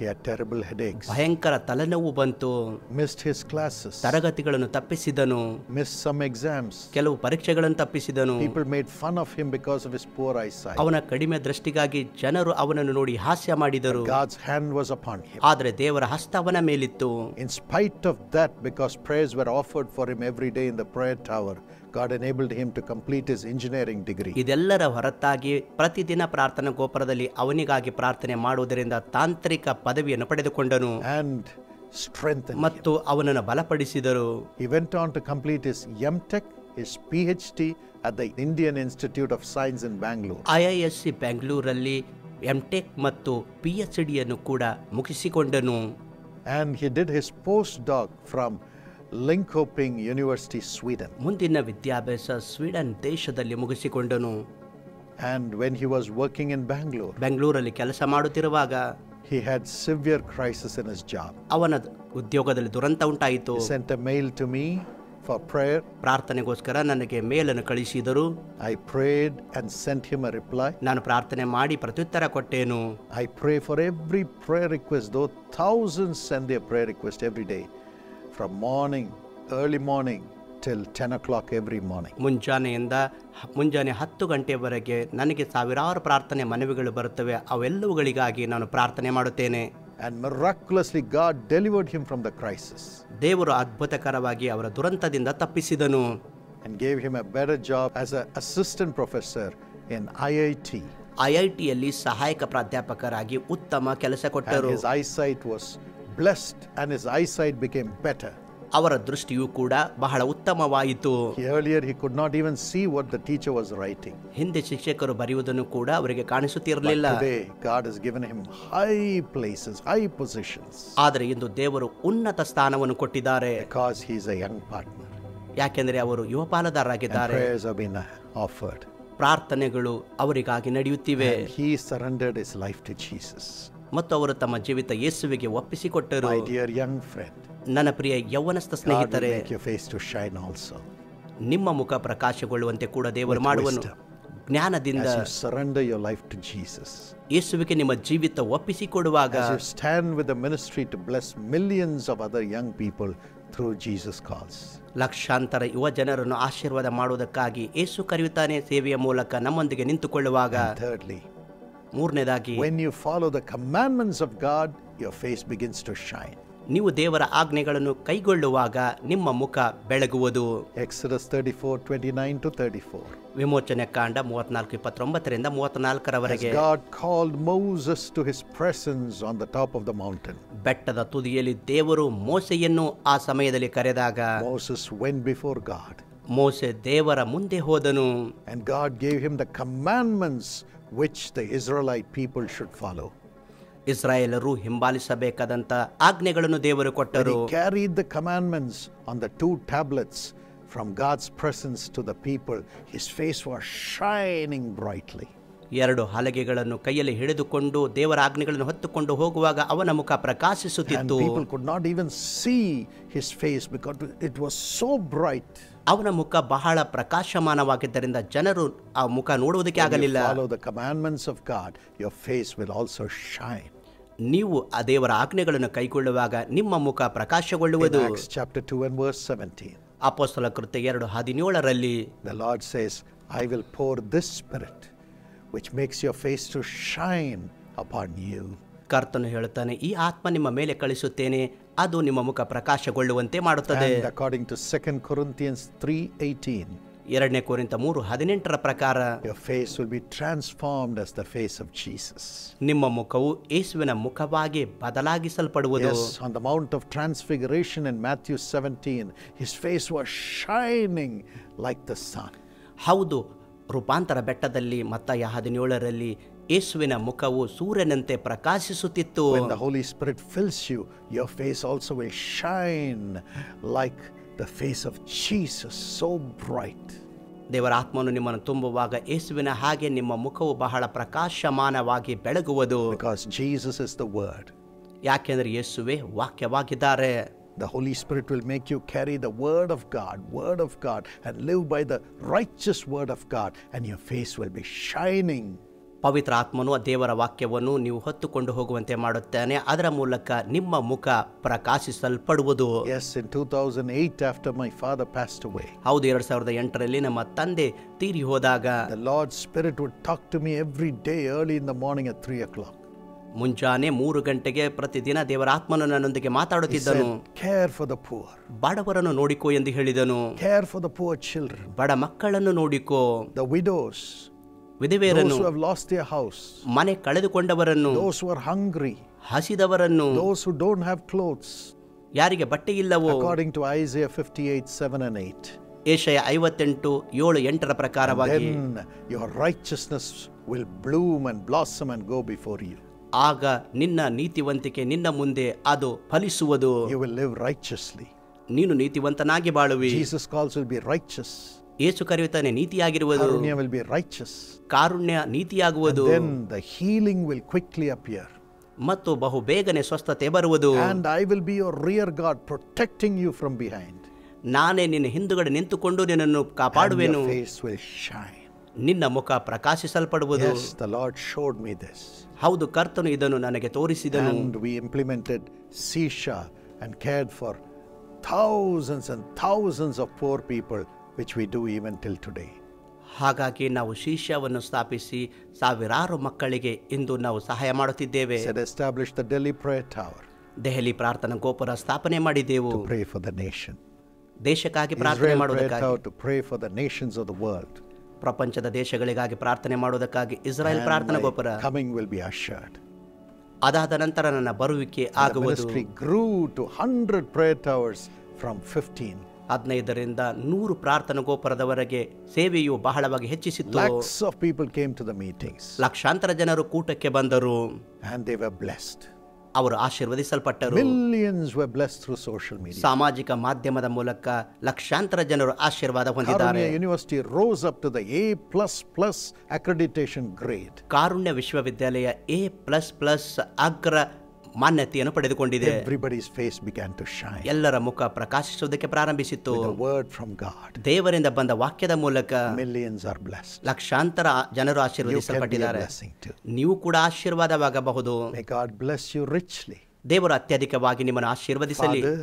He had terrible headaches, ಭಯಂಕರ ತಲೆನೋವು ಬಂತು. missed his classes, ತರಗತಿಗಳನ್ನು ತಪ್ಪಿಸಿದನು. missed some exams. ಕೆಲವು ಪರೀಕ್ಷೆಗಳನ್ನು ತಪ್ಪಿಸಿದನು. People made fun of him because of his poor eyesight. ಅವನ ಕಡಿಮೆ ದೃಷ್ಟಿಗಾಗಿ ಜನರು ಅವನನ್ನು ನೋಡಿ ಹಾಸ್ಯ ಮಾಡಿದರು. God's hand was upon him. ಆದರೆ ದೇವರ ಹಸ್ತ ಅವನ ಮೇಲಿತ್ತು. In spite of that, because prayers were offered for him every day in the prayer tower, God enabled him to complete his engineering degree. ಇದೆಲ್ಲರ ಹೊರತಾಗಿ ಪ್ರತಿದಿನ ಪ್ರಾರ್ಥನಾ ಗೋಪುರದಲ್ಲಿ ಅವನಿಗಾಗಿ ಪ್ರಾರ್ಥನೆ ಮಾಡುವುದರಿಂದ ತಾಂತ್ರಿಕ ಪದವಿಯನ್ನು ಪಡೆದುಕೊಂಡನು. And strengthened ಮತ್ತು ಅವನನ್ನು ಬಲಪಡಿಸಿದರು. him. He went on to complete his M.Tech, his PhD at the Indian Institute of Science in Bangalore. IISc ಬೆಂಗಳೂರಲ್ಲಿ ಎಂಟೆಕ್ ಮತ್ತು PhD ಯನ್ನು ಕೂಡ ಮುಗಿಸಿಕೊಂಡನು. And he did his postdoc from Linköping University, Sweden. ಮುಂದಿನ ವಿದ್ಯಾಭ್ಯಾಸ ಸ್ವೀಡನ್ ದೇಶದಲ್ಲಿ ಮುಗಿಸಿಕೊಂಡನು. And when he was working in Bangalore, ಬೆಂಗಳೂರಲ್ಲಿ ಕೆಲಸ ಮಾಡುತ್ತಿರುವಾಗ he had severe crisis in his job. ಅವನ ಉದ್ಯೋಗದಲ್ಲಿ ದುರಂತ ಉಂಟಾಯಿತು. He sent a mail to me for prayer. ಪ್ರಾರ್ಥನೆಗೋಸ್ಕರ ನನಗೆ ಮೇಲನ್ನು ಕಳಿಸಿದರು. I prayed and sent him a reply. ನಾನು ಪ್ರಾರ್ಥನೆ ಮಾಡಿ ಪ್ರತ್ಯುತ್ತರ ಕೊಟ್ಟೇನು. I pray for every prayer request, though thousands send their prayer request every day, from morning, early morning till 10 o'clock every morning. ಮುಂಜಾನೆ 10 ಗಂಟೆವರೆಗೆ ನನಗೆ ಸಾವಿರಾರು ಪ್ರಾರ್ಥನೆ ಮನವಿಗಳು ಬರುತ್ತವೆ. ಅವೆಲ್ಲವುಗಳಿಗಾಗಿ ನಾನು ಪ್ರಾರ್ಥನೆ ಮಾಡುತ್ತೇನೆ. And miraculously God delivered him from the crisis. ದೇವರು ಅದ್ಭುತಕರವಾಗಿ ಅವರ ದುರಂತದಿಂದ ತಪ್ಪಿಸಿದನು. And gave him a better job as an assistant professor in IIT. IITಯಲ್ಲಿ ಸಹಾಯಕ ಪ್ರಾಧ್ಯಾಪಕರಾಗಿ ಉತ್ತಮ ಕೆಲಸ And ಕೊಟ್ಟರು. his eyesight was blessed and his eyesight became better. ಅವರ ದೃಷ್ಟಿಯೂ ಕೂಡ ಬಹಳ ಉತ್ತಮವಾಯಿತು. Earlier he could not even see what the teacher was writing. ಹಿಂದೆ ಶಿಕ್ಷಕರು ಬರೆಯುವುದನ್ನು ಕೂಡ ಅವರಿಗೆ ಕಾಣಿಸುತ್ತಿರಲಿಲ್ಲ. But today God has given him high places, high positions. ಆದರೆ ಇಂದು ದೇವರು ಉನ್ನತ ಸ್ಥಾನವನ್ನು ಕೊಟ್ಟಿದ್ದಾರೆ. Because he is a young partner. ಯಾಕೆಂದರೆ ಅವರು ಯುವ And ಪಾಲುದಾರರಾಗಿದ್ದಾರೆ. prayers have been offered. ಪ್ರಾರ್ಥನೆಗಳು ಅವರಿಗಾಗಿ ನಡೆಯುತ್ತಿವೆ. And he surrendered his life to Jesus. ಮತ್ತು ಅವರು ತಮ್ಮ ಜೀವಿತ ಯೇಸುವಿಗೆ ಒಪ್ಪಿಸಿಕೊಟ್ಟರು. My dear young friend, ನನ್ನ ಪ್ರಿಯ ಯೌವನಸ್ಥ God will ಸ್ನೇಹಿತರೆ, make your face to shine also. ನಿಮ್ಮ ಮುಖ ಪ್ರಕಾಶಗೊಳ್ಳುವಂತೆ ಕೂಡ ದೇವರು With ಮಾಡುವನು. wisdom. ಜ್ಞಾನದಿಂದ As you surrender your life to Jesus, ಯೇಸುವಿಗೆ ನಿಮ್ಮ ಜೀವಿತ ಒಪ್ಪಿಸಿಕೊಡುವಾಗ, as you stand with the ministry to bless millions of other young people through Jesus calls. ಲಕ್ಷಾಂತರ ಯುವ ಜನರನ್ನು ಆಶೀರ್ವಾದ ಮಾಡುವುದಕ್ಕಾಗಿ ಯೇಸು ಕರೆಯುತ್ತಾನೆ ಸೇವೆಯ ಮೂಲಕ ನಮ್ಮೊಂದಿಗೆ ನಿಂತುಕೊಳ್ಳುವಾಗ, And thirdly, ಮೂರನೇದಾಗಿ when you follow the commandments of God, your face begins to shine. ನೀವು ದೇವರ ಆಜ್ಞೆಗಳನ್ನು ಕೈಗೊಳ್ಳುವಾಗ ನಿಮ್ಮ ಮುಖ ಬೆಳಗುವುದು. Exodus 34:29 to 34. ವಿಮೋಚನೆ ಕಾಂಡ 34:29 34 As God called Moses to his presence on the top of the mountain, ಬೆಟ್ಟದ ತುದಿಯಲ್ಲಿ ದೇವರು ಮೋಸೆಯನ್ನು ಆ ಸಮಯದಲ್ಲಿ ಕರೆದಾಗ Moses went before God. ಮೋಸೆ ದೇವರ ಮುಂದೆ ಹೋದನು. And God gave him the commandments which the Israelite people should follow. ಇಸ್ರಾಯೇಲರು ಹಿಂಬಾಲಿಸಬೇಕಾದಂತ ಆಜ್ಞೆಗಳನ್ನು ದೇವರು When ಕೊಟ್ಟರು. he carried the commandments on the 2 tablets from God's presence to the people, his face was shining brightly. 2 ಹಲಗೆಗಳನ್ನು ಕೈಯಲ್ಲಿ ಹಿಡಿದುಕೊಂಡು ದೇವರ ಆಜ್ಞೆಗಳನ್ನು ಹೊತ್ತುಕೊಂಡು ಹೋಗುವಾಗ ಅವನ ಮುಖ And ಪ್ರಕಾಶಿಸುತ್ತಿತ್ತು. people could not even see his face because it was so bright. ಅವನ ಮುಖ ಬಹಳ ಪ್ರಕಾಶಮಾನವಾಗಿದ್ದರಿಂದ ಜನರು ಆ ಮುಖ ನೋಡುವುದಕ್ಕೆ When you ಆಗಲಿಲ್ಲ. follow the commandments of God, your face will also shine. ನೀವು ಆ ದೇವರ ಆಜ್ಞೆಗಳನ್ನು ಕೈಗೊಳ್ಳುವಾಗ ನಿಮ್ಮ ಮುಖ In ಪ್ರಕಾಶಗೊಳ್ಳುವುದು. Acts chapter 2 and verse 17, ಅಪೊಸ್ತಲ ಕೃತ್ಯ 2:17 the Lord says, I will pour this spirit which makes your face to shine upon you. ಕರ್ತನು ಹೇಳುತ್ತಾನೆ, ಈ ಆತ್ಮ ನಿಮ್ಮ ಮೇಲೆ ಕಳಿಸುತ್ತೇನೆ, ಅದು ನಿಮ್ಮ ಮುಖ ಪ್ರಕಾಶಗೊಳ್ಳುವಂತೆ ಮಾಡುತ್ತದೆ. And according to 2 Corinthians 3:18, 2 ಕೊರಿಂಥ 3:18 ಪ್ರಕಾರ your face will be transformed as the face of Jesus. ನಿಮ್ಮ ಮುಖವು ಯೇಸುವಿನ ಮುಖವಾಗಿ ಬದಲಾಗಿಸಲ್ಪಡುವುದು. Yes, on the Mount of Transfiguration in Matthew 17, his face was shining like the sun. ಹೌದು, ರೂಪಾಂತರ ಬೆಟ್ಟದಲ್ಲಿ ಮತ್ತಾಯ 17ರಲ್ಲಿ ಯೇಸುವಿನ ಮುಖವು ಸೂರ್ಯನಂತೆ ಪ್ರಕಾಶಿಸುತ್ತಿತ್ತು. When the Holy Spirit fills you, your face also will shine like the face of Jesus, so bright. ದೇವರ ಆತ್ಮನು ನಿಮ್ಮನ್ನು ತುಂಬುವಾಗ ಯೇಸುವಿನ ಹಾಗೆ ನಿಮ್ಮ ಮುಖವು ಬಹಳ ಪ್ರಕಾಶಮಾನವಾಗಿ ಬೆಳಗುವುದು. Because Jesus is the Word. ಯಾಕೆಂದರೆ ಯೇಸುವೆ ವಾಕ್ಯವಾಗಿದ್ದಾರೆ. The Holy Spirit will make you carry the Word of God, and live by the righteous Word of God, and your face will be shining. ಪವಿತ್ರ ಆತ್ಮನು ದೇವರ ವಾಕ್ಯವನ್ನು ನೀವು ಹೊತ್ತುಕೊಂಡು ಹೋಗುವಂತೆ ಮಾಡುತ್ತಾನೆ. ಅದರ ಮೂಲಕ ನಿಮ್ಮ ಮುಖ ಪ್ರಕಾಶಿಸಲ್ಪಡುವುದು. Yes, in 2008, after my father passed away, ಹೌದು, 2008ರಲ್ಲಿ ನಮ್ಮ ತಂದೆ ತೀರಿ ಹೋದಾಗ the Lord's Spirit would talk to me every day early in the morning at 3 o'clock. ಮುಂಜಾನೆ 3 ಗಂಟೆಗೆ ಪ್ರತಿದಿನ ದೇವರ ಆತ್ಮನು ನನ್ನೊಂದಿಗೆ He ಮಾತಾಡುತ್ತಿದ್ದನು. said, care for the poor, ಬಡವರನ್ನು ನೋಡಿಕೋ ಎಂದು ಹೇಳಿದನು. care for the poor children, ಬಡ ಮಕ್ಕಳನ್ನು ನೋಡಿಕೋ, the widows, ವಿಧವೆಯರನ್ನು, those who have lost their house, ಮನೆ ಕಳೆದುಕೊಂಡವರನ್ನು, those who are hungry, ಹಸಿದವರನ್ನು, those who don't have clothes, ಯಾರಿಗೆ ಬಟ್ಟೆ ಇಲ್ಲವೋ. according to Isaiah 58, 7 and 8. ಏಷಯ 58, 7, 8ರ ಪ್ರಕಾರವಾಗಿ. Then your righteousness will bloom and blossom and go before you. ಆಗ ನಿನ್ನ ನೀತಿವಂತಿಕೆ ನಿನ್ನ ಮುಂದೆ ಅದು ಫಲಿಸುವುದು. You will live righteously. ನೀನು ನೀತಿವಂತನಾಗಿ ಬಾಳುವಿ. Jesus calls will be righteous. Yesu ಕರೆಯುತ್ತಾನೆ ನೀತಿಯಾಗಿರುವುದು. Karunya will be righteous. Karunya ನೀತಿಯಾಗುವುದು. And then the healing will quickly appear. ಮತ್ತು ಬಹು ಬೇಗನೆ ಸ್ವಸ್ಥತೆ ಬರುವುದು. And I will be your rear guard, protecting you from behind. ನಾನೇ ನಿನ್ನ ಹಿಂದುಗಡೆ ನಿಂತುಕೊಂಡು ನಿನ್ನನ್ನು ಕಾಪಾಡುವೆನು. And your face will shine. ನಿನ್ನ ಮುಖ ಪ್ರಕಾಶಿಸಲ್ಪಡುವುದು. Yes, the Lord showed me this. ಹೌದು, ಕರ್ತನು ಇದನ್ನು ನನಗೆ ತೋರಿಸಿದನು. And we implemented Sisha and cared for thousands and thousands of poor people, which we do even till today. ಹಾಗಾಗಿ ನಾವು ಶಿಷ್ಯವನ್ನು ಸ್ಥಾಪಿಸಿ ಸಾವಿರಾರು ಮಕ್ಕಳಿಗೆ ಇಂದು ನಾವು ಸಹಾಯ ಮಾಡುತ್ತಿದ್ದೇವೆ. Said establish the Delhi prayer tower. Delhi ಪ್ರಾರ್ಥನಾ ಗೋಪುರ ಸ್ಥಾಪನೆ ಮಾಡಿದೆವು. To pray for the nation. ದೇಶಕ್ಕಾಗಿ ಪ್ರಾರ್ಥನೆ Israel prayer ಮಾಡುವುದಕ್ಕಾಗಿ. tower to pray for the nations of the world. ಪ್ರಪಂಚದ ದೇಶಗಳಿಗಾಗಿ ಪ್ರಾರ್ಥನೆ ಮಾಡುವುದಕ್ಕಾಗಿ ಇಸ್ರಾಯೇಲ್ And ಪ್ರಾರ್ಥನಾ my ಗೋಪುರ. coming will be assured. ಅದಾದ ನಂತರ ನನ್ನ ಬರುವಿಕೆ The ಆಗುವುದು. ministry grew to 100 prayer towers from 15. 15ರಿಂದ 100 ಪ್ರಾರ್ಥನಾ ಗೋಪುರದವರೆಗೆ ಸೇವೆಯು ಬಹಳವಾಗಿ ಹೆಚ್ಚಿಸಿತ್ತು. Lakhs of people came to the meetings. ಲಕ್ಷಾಂತರ ಜನರು ಕೂಟಕ್ಕೆ ಬಂದರು. And they were blessed. ಅವರು ಆಶೀರ್ವದಿಸಲ್ಪಟ್ಟರು. Millions were blessed through social media. ಸಾಮಾಜಿಕ ಮಾಧ್ಯಮದ ಮೂಲಕ ಲಕ್ಷಾಂತರ ಜನರು ಆಶೀರ್ವಾದ ಹೊಂದಿದ್ದಾರೆ. Karunya University rose up to the A++ accreditation grade. ಕಾರುಣ್ಯ ವಿಶ್ವವಿದ್ಯಾಲಯ A++ ಅಗ್ರ ಮಾನ್ಯತೆಯನ್ನು ಪಡೆದುಕೊಂಡಿದೆ. Everybody's face began to shine. ಎಲ್ಲರ ಮುಖ ಪ್ರಕಾಶಿಸುವುದಕ್ಕೆ ಪ್ರಾರಂಭಿಸಿತು. With a word from God. ದೇವರಿಂದ ಬಂದ ವಾಕ್ಯದ ಮೂಲಕ Millions are blessed. ಲಕ್ಷಾಂತರ ಜನರು You can be a ಆಶೀರ್ವದಿಸಲ್ಪಟ್ಟಿದ್ದಾರೆ. blessing too. ನೀವು ಕೂಡ ಆಶೀರ್ವಾದವಾಗಬಹುದು. May God bless you richly. ದೇವರು ಅತ್ಯಧಿಕವಾಗಿ ನಿಮ್ಮನ್ನು ಆಶೀರ್ವದಿಸಲಿ. Father,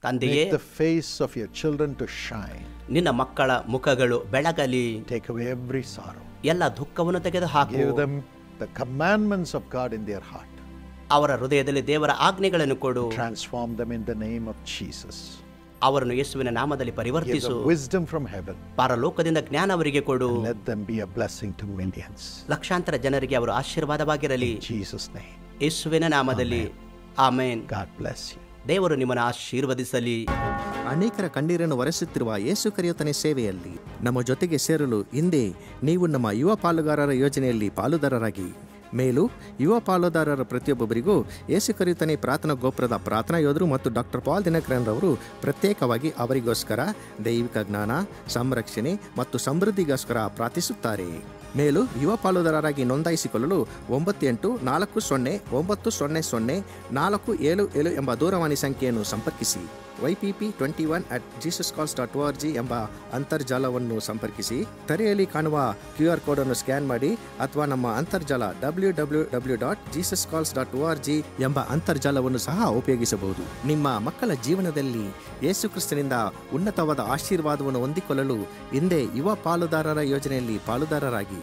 ತಂದೆಯೇ, make the face of your children to shine. ನಿನ್ನ ಮಕ್ಕಳ ಮುಖಗಳು ಬೆಳಗಲಿ. Take away every sorrow. ಎಲ್ಲ ದುಃಖವನ್ನು ತೆಗೆದುಹಾಕು. Give them the commandments of God in their heart. ಅವರ ಹೃದಯದಲ್ಲಿ ದೇವರ ಆಜ್ಞೆಗಳನ್ನು ಕೊಡು. Transform them in the name of Jesus. ಅವರನ್ನು ಯೇಸುವಿನ ನಾಮದಲ್ಲಿ Give ಪರಿವರ್ತಿಸು. them wisdom from heaven. ಪರಲೋಕದಿಂದ ಜ್ಞಾನ ಅವರಿಗೆ ಕೊಡು. And let them be a blessing to millions. ಲಕ್ಷಾಂತರ ಜನರಿಗೆ ಅವರು ಆಶೀರ್ವಾದವಾಗಿರಲಿ. In Jesus' name. ಯೇಸುವಿನ ನಾಮದಲ್ಲಿ ಆಮೆನ್. God bless you. ದೇವರು ನಿಮ್ಮನ್ನು ಆಶೀರ್ವದಿಸಲಿ. ಅನೇಕರ ಕಣ್ಣೀರನ್ನು ಒರೆಸುತ್ತಿರುವ ಯೇಸು ಕರೆಯುತ್ತಾನೆ ಸೇವೆಯಲ್ಲಿ ನಮ್ಮ ಜೊತೆಗೆ ಸೇರಲು ಹಿಂದೆ ನೀವು ನಮ್ಮ ಯುವ ಪಾಲುಗಾರರ ಯೋಜನೆಯಲ್ಲಿ ಪಾಲುದಾರರಾಗಿ. ಮೇಲೂ ಯುವ ಪಾಲುದಾರರ ಪ್ರತಿಯೊಬ್ಬರಿಗೂ ಯೇಸು ಕರೆಯುತ್ತಾನೆ ಪ್ರಾರ್ಥನಾ ಗೋಪುರದ ಪ್ರಾರ್ಥನಾ ಯೋಧರು ಮತ್ತು ಡಾಕ್ಟರ್ ಪಾಲ್ ದಿನಕರನ್ ರವರು ಪ್ರತ್ಯೇಕವಾಗಿ ಅವರಿಗೋಸ್ಕರ ದೈವಿಕ ಜ್ಞಾನ, ಸಂರಕ್ಷಣೆ ಮತ್ತು ಸಮೃದ್ಧಿಗೋಸ್ಕರ ಪ್ರಾರ್ಥಿಸುತ್ತಾರೆ. ಮೇಲೂ ಯುವ ಪಾಲುದಾರರಾಗಿ ನೋಂದಾಯಿಸಿಕೊಳ್ಳಲು 98400900 ಎಂಬ ದೂರವಾಣಿ ಸಂಖ್ಯೆಯನ್ನು ಸಂಪರ್ಕಿಸಿ. YPP21@jesuscalls.org ಎಂಬ ಅಂತರ್ಜಾಲವನ್ನು ಸಂಪರ್ಕಿಸಿ. ತೆರೆಯಲ್ಲಿ ಕಾಣುವ QR ಕೋಡ್ ಅನ್ನು ಸ್ಕ್ಯಾನ್ ಮಾಡಿ ಅಥವಾ ನಮ್ಮ ಅಂತರ್ಜಾಲ www.jesuscalls.org ಎಂಬ ಅಂತರ್ಜಾಲವನ್ನು ಸಹ ಉಪಯೋಗಿಸಬಹುದು. ನಿಮ್ಮ ಮಕ್ಕಳ ಜೀವನದಲ್ಲಿ ಯೇಸು ಕ್ರಿಸ್ತನಿಂದ ಉನ್ನತವಾದ ಆಶೀರ್ವಾದವನ್ನು ಹೊಂದಿಕೊಳ್ಳಲು ಹಿಂದೆ ಯುವ ಪಾಲುದಾರರ ಯೋಜನೆಯಲ್ಲಿ ಪಾಲುದಾರರಾಗಿ.